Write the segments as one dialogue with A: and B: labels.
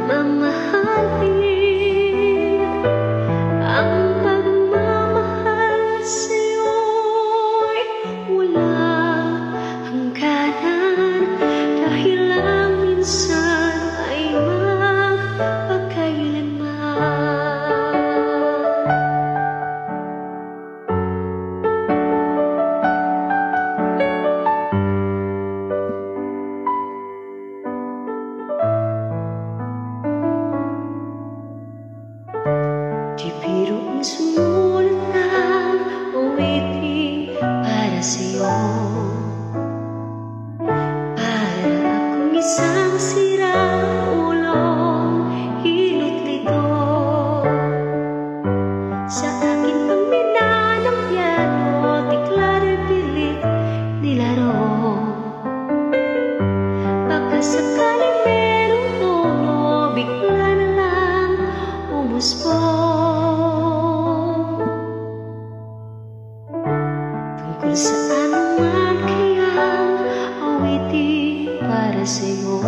A: mamahalin. Ang pagmamahal sa'yo'y walang hangganan, dahil ang minsan ay magpakailanman. Di biro ang sumulat ng awitin para sa'yo, para akong isang sirang ulong hilot lito. Sa akin pang minanang piano, tiklari pilit nilaro. Baka sakaling merong tono, bigla na lang umusbong. Tungkol saan naman kayang awitin para sa'yo?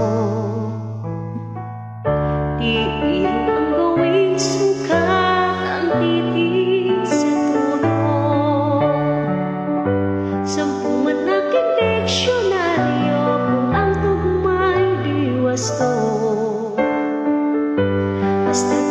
A: Di biro ang gawing sukat ang titig sa tulo. 10 man aking diksyonaryo kung ang tugma'y di wasto. Basta